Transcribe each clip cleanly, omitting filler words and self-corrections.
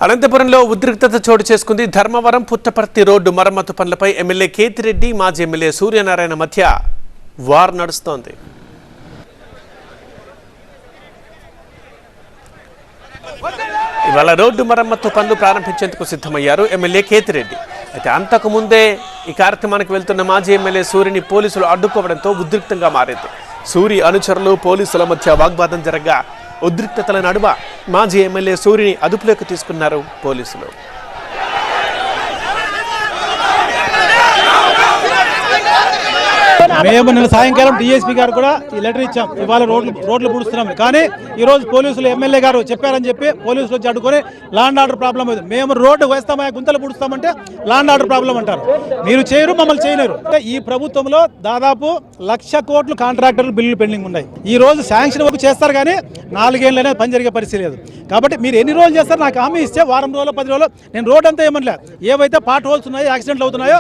అనంతపురంలో ఉద్రిక్తత చోటు చేసుకుంది. ధర్మవరం పుట్టపర్తి రోడ్డు మరమ్మతు పనులపై ఎమ్మెల్యే కేతిరెడ్డి, మాజీ ఎమ్మెల్యే సూర్యనారాయణ మధ్య వార్ నడుస్తోంది. ఇవాళ రోడ్డు మరమ్మతు పనులు ప్రారంభించేందుకు సిద్ధమయ్యారు ఎమ్మెల్యే కేతిరెడ్డి. అయితే అంతకు ముందే ఈ కార్యక్రమానికి వెళ్తున్న మాజీ ఎమ్మెల్యే సూరిని పోలీసులు అడ్డుకోవడంతో ఉద్రిక్తంగా మారింది. సూరి అనుచరులు పోలీసుల మధ్య వాగ్వాదం జరగగా ఉద్రిక్తతల నడుమ మాజీ ఎమ్మెల్యే సూరిని అదుపులోకి తీసుకున్నారు పోలీసులు. మేము నిన్న సాయంకాలం డిఎస్పీ గారు కూడా ఈ లెటర్ ఇచ్చాం. ఇవాళ రోడ్లు పూడుస్తున్నాం, కానీ ఈరోజు పోలీసులు ఎమ్మెల్యే గారు చెప్పారని చెప్పి పోలీసులు వచ్చి అడ్డుకొని ల్యాండ్ ఆర్డర్ ప్రాబ్లం అవుతుంది. మేము రోడ్డు వేస్తామా గుంతలు పూడుస్తామంటే ల్యాండ్ ఆర్డర్ ప్రాబ్లం అంటారు. మీరు చేయరు, మమ్మల్ని చేయలేరు. అంటే ఈ ప్రభుత్వంలో దాదాపు 1,00,000 కోట్లు కాంట్రాక్టర్లు బిల్లులు పెండింగ్ ఉన్నాయి. ఈ రోజు శాంక్షన్ వరకు చేస్తారు, కానీ 4 ఏళ్ళైనా పని జరిగే పరిస్థితి లేదు. కాబట్టి మీరు ఎన్ని రోజులు చేస్తారు నాకు హామీ ఇస్తే వారం రోజులు 10 రోజులు నేను రోడ్ అంతా ఏమనలే. ఏవైతే పార్ట్ హోల్స్ ఉన్నాయో, యాక్సిడెంట్లు అవుతున్నాయో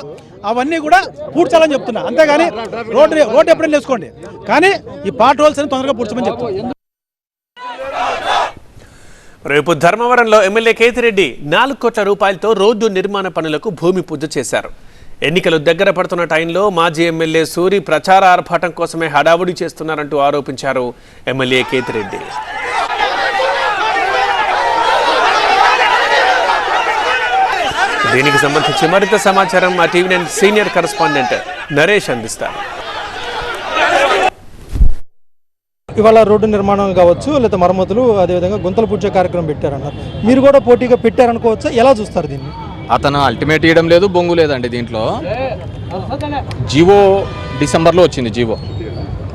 అవన్నీ కూడా పూడ్చాలని చెప్తున్నా. అంతేగాని రోడ్ ఎప్పుడైనా వేసుకోండి, కానీ ఈ పార్ట్ హోల్స్ అని తొందరగా పూడ్చమని చెప్తున్నా. రేపు ధర్మవరంలో ఎమ్మెల్యే కేతిరెడ్డి 4 కోట్ల రూపాయలతో రోడ్డు నిర్మాణ పనులకు భూమి పూజ చేశారు. ఎన్నికలు దగ్గర పడుతున్న టైంలో మాజీ ఎమ్మెల్యే సూరి ప్రచార ఆర్భాటం కోసమే హడావుడి చేస్తున్నారంటూ ఆరోపించారు ఎమ్మెల్యే కేతిరెడ్డి. దీనికి సంబంధించి మరింత సమాచారం మా టీవీ9 సీనియర్ కరెస్పాండెంట్ నరేష్ అందిస్తారు. ఇవాళ రోడ్డు నిర్మాణం కావచ్చు, లేదా మరమ్మతులు, అదేవిధంగా గుంతల పూడ్చ కార్యక్రమం పెట్టారన్నారు. మీరు కూడా పోటీగా పెట్టారనుకోవచ్చా? ఎలా చూస్తారు దీన్ని? అతను అల్టిమేట్ ఇవ్వడం లేదు, బొంగు లేదండి. దీంట్లో జీవో డిసెంబర్లో వచ్చింది. జీవో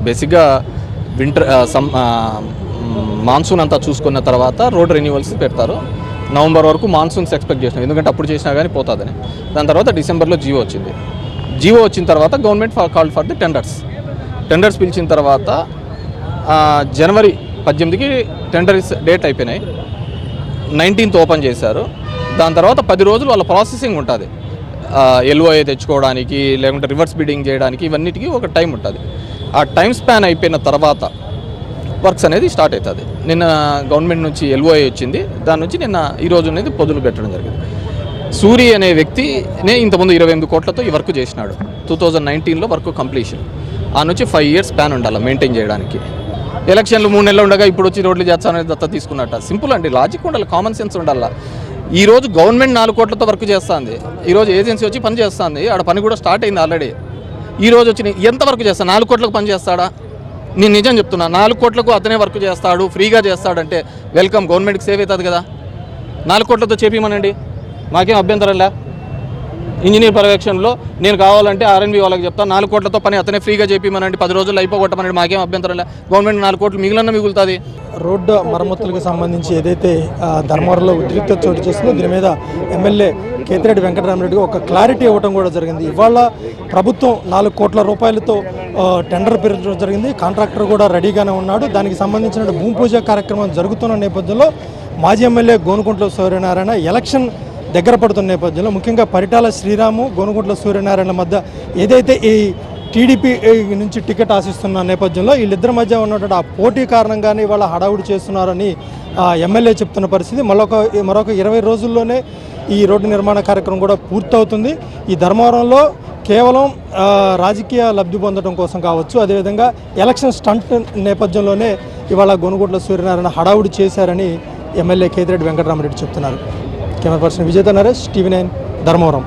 బేసిక్గా వింటర్ మాన్సూన్ అంతా చూసుకున్న తర్వాత రోడ్ రెన్యువల్స్ పెడతారు. నవంబర్ వరకు మాన్సూన్స్ ఎక్స్పెక్ట్ చేసినాం, ఎందుకంటే అప్పుడు చేసినా కానీ పోతుందని. దాని తర్వాత డిసెంబర్లో జీవో వచ్చింది. జీవో వచ్చిన తర్వాత government called for the tenders పిలిచిన తర్వాత జనవరి 18కి టెండర్స్ డేట్ అయిపోయినాయి. 19th ఓపెన్ చేశారు. దాని తర్వాత 10 రోజులు వాళ్ళ ప్రాసెసింగ్ ఉంటుంది. ఎల్ఓఏ తెచ్చుకోవడానికి, లేకుంటే రివర్స్ బిడ్డింగ్ చేయడానికి, ఇవన్నిటికీ ఒక టైం ఉంటుంది. ఆ టైం స్పాన్ అయిపోయిన తర్వాత వర్క్స్ అనేది స్టార్ట్ అవుతుంది. నిన్న గవర్నమెంట్ నుంచి ఎల్ఓఏ వచ్చింది. దాని నుంచి నిన్న ఈరోజు అనేది పొదులు పెట్టడం జరిగింది. సూరి అనే వ్యక్తినే ఇంతకుముందు 28 కోట్లతో ఈ వర్క్ చేసినాడు. 2019లో వర్క్ కంప్లీషన్. ఆ నుంచి 5 years స్పాన్ ఉండాలి మెయింటైన్ చేయడానికి. ఎలక్షన్లు 3 నెలలు ఉండగా ఇప్పుడు వచ్చి రోడ్లు చేస్తానని దత్త తీసుకున్నట్ట. సింపుల్ అండి, లాజిక్ ఉండాలి, కామన్ సెన్స్ ఉండాలి. ఈరోజు గవర్నమెంట్ 4 కోట్లతో వర్క్ చేస్తుంది. ఈరోజు ఏజెన్సీ వచ్చి పని చేస్తుంది. ఆడ పని కూడా స్టార్ట్ అయింది ఆల్రెడీ. ఈరోజు వచ్చి ఎంత వర్క్ చేస్తా? 4 కోట్లకు పని చేస్తాడా? నేను నిజం చెప్తున్నా, 4 కోట్లకు అతనే వర్క్ చేస్తాడు, ఫ్రీగా చేస్తాడంటే వెల్కమ్, గవర్నమెంట్కి సేవ్ అవుతుంది కదా. 4 కోట్లతో చేపిమనండి, మాకేం అభ్యంతరంలే. ఇంజనీర్ పర్యవేక్షణలో నేను కావాలంటే ఆర్ఎన్బి వాళ్ళకి చెప్తాను, 4 కోట్లతో పని అతనే ఫ్రీగా చేపిమనండి, 10 రోజులు అయిపోగొట్టమనండి, మాకేం అభ్యంతరంలే. గవర్నమెంట్ 4 కోట్లు మిగులుతుంది. రోడ్డు మరమ్మతులకు సంబంధించి ఏదైతే ధర్మవరంలో ఉద్రిక్తత చోటు చేస్తుందో దీని మీద ఎమ్మెల్యే కేతిరెడ్డి వెంకటరామరెడ్డి ఒక క్లారిటీ ఇవ్వడం కూడా జరిగింది. ఇవాళ ప్రభుత్వం 4 కోట్ల రూపాయలతో టెండర్ పిలవడం జరిగింది. కాంట్రాక్టర్ కూడా రెడీగానే ఉన్నాడు. దానికి సంబంధించిన భూమి పూజ కార్యక్రమం జరుగుతున్న నేపథ్యంలో మాజీ ఎమ్మెల్యే గోనుకుంట్ల సూర్యనారాయణ ఎలక్షన్ దగ్గర పడుతున్న నేపథ్యంలో ముఖ్యంగా పరిటాల శ్రీరాము, గోనుకుంట్ల సూర్యనారాయణ మధ్య ఏదైతే ఈ టీడీపీ నుంచి టికెట్ ఆశిస్తున్న నేపథ్యంలో వీళ్ళిద్దరి మధ్య ఉన్నటువంటి ఆ పోటీ కారణంగానే ఇవాళ హడావుడి చేస్తున్నారని ఎమ్మెల్యే చెప్తున్న పరిస్థితి. మరొక 20 రోజుల్లోనే ఈ రోడ్డు నిర్మాణ కార్యక్రమం కూడా పూర్తవుతుంది. ఈ ధర్మవరంలో కేవలం రాజకీయ లబ్ధి పొందడం కోసం కావచ్చు, అదేవిధంగా ఎలక్షన్ స్టంట్ నేపథ్యంలోనే ఇవాళ గోనుకుంట్ల సూర్యనారాయణ హడావుడి చేశారని ఎమ్మెల్యే కేతిరెడ్డి వెంకటరామరెడ్డి చెప్తున్నారు. కెమెరా పర్సన్ విజేత నరేష్, టీవీ9 ధర్మవరం.